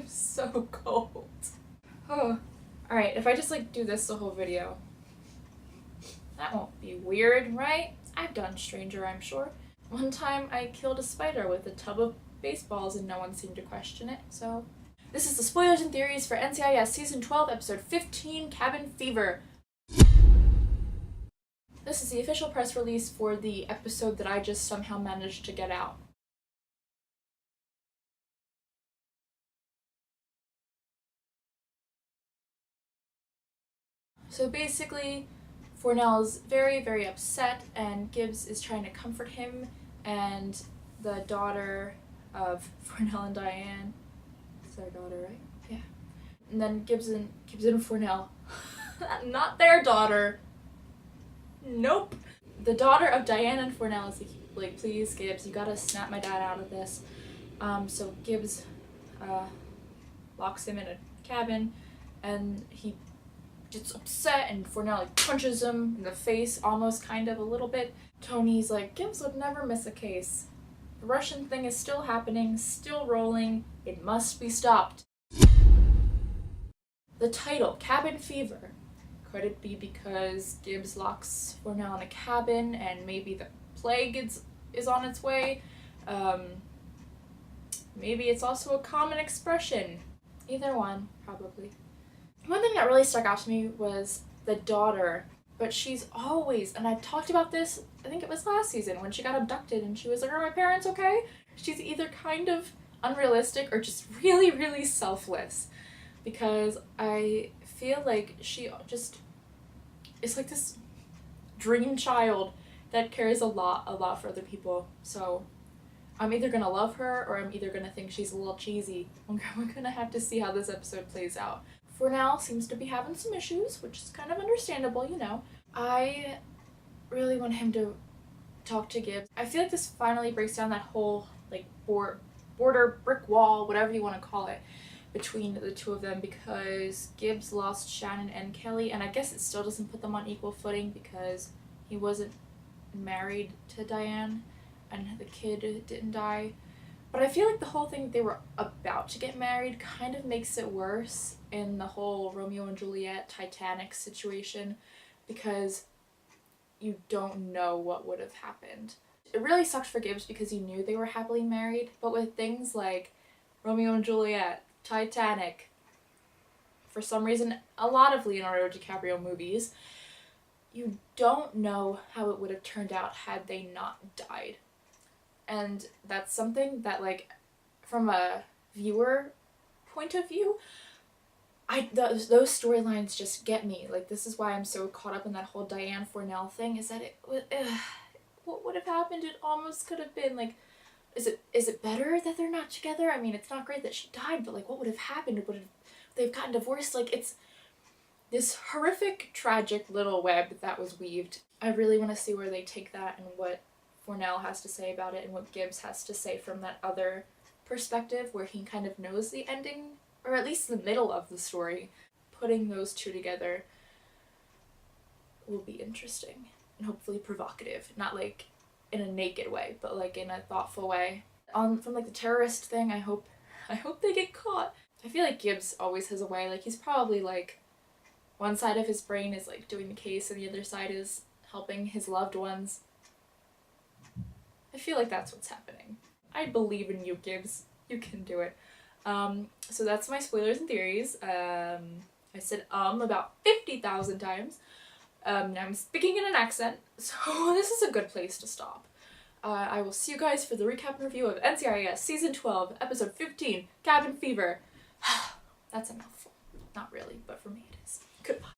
I'm so cold. Oh. Alright, if I just like do this the whole video, that won't be weird, right? I've done stranger, I'm sure. One time I killed a spider with a tub of baseballs and no one seemed to question it, so... This is the spoilers and theories for NCIS Season 12, Episode 15, Cabin Fever. This is the official press release for the episode that I just somehow managed to get out. So basically, Fornell's very, very upset, and Gibbs is trying to comfort him, and the daughter of Fornell and Diane, it's their daughter, right? Yeah. And then Gibbs and Fornell, not their daughter, nope. The daughter of Diane and Fornell is like, please Gibbs, you gotta snap my dad out of this. So Gibbs locks him in a cabin, and he gets upset, and Fornell like punches him in the face, almost, kind of, a little bit. Tony's like, Gibbs would never miss a case. The Russian thing is still happening, still rolling. It must be stopped. The title, Cabin Fever. Could it be because Gibbs locks Fornell in a cabin and maybe the plague is on its way? Maybe it's also a common expression. Either one, probably. One thing that really stuck out to me was the daughter, but she's always, and I talked about this, I think it was last season, when she got abducted and she was like, are my parents okay? She's either kind of unrealistic or just really, really selfless, because I feel like she just is like this dream child that cares a lot for other people. So I'm either gonna love her or I'm either gonna think she's a little cheesy. We're gonna have to see how this episode plays out. Fornell seems to be having some issues, which is kind of understandable, you know. I really want him to talk to Gibbs. I feel like this finally breaks down that whole like border, brick wall, whatever you want to call it, between the two of them, because Gibbs lost Shannon and Kelly, and I guess it still doesn't put them on equal footing because he wasn't married to Diane and the kid didn't die. But I feel like the whole thing they were about to get married kind of makes it worse in the whole Romeo and Juliet Titanic situation, because you don't know what would have happened. It really sucked for Gibbs because you knew they were happily married, but with things like Romeo and Juliet, Titanic, for some reason a lot of Leonardo DiCaprio movies, you don't know how it would have turned out had they not died. And that's something that, like, from a viewer point of view, those storylines just get me. Like, this is why I'm so caught up in that whole Diane Fornell thing, is that what would have happened? It almost could have been, like, is it better that they're not together? I mean, it's not great that she died, but, like, what would have happened? Would have they've gotten divorced? Like, it's this horrific, tragic little web that was weaved. I really want to see where they take that and what Fornell has to say about it and what Gibbs has to say from that other perspective where he kind of knows the ending, or at least the middle of the story. Putting those two together will be interesting and hopefully provocative. Not like in a naked way, but like in a thoughtful way. From like the terrorist thing, I hope they get caught. I feel like Gibbs always has a way. Like, he's probably like, one side of his brain is like doing the case and the other side is helping his loved ones. I feel like that's what's happening. I believe in you, Gibbs. You can do it. So that's my spoilers and theories. I said about 50,000 times. Now I'm speaking in an accent, so this is a good place to stop. I will see you guys for the recap and review of NCIS Season 12, Episode 15, Cabin Fever. That's a mouthful. Not really, but for me it is. Goodbye.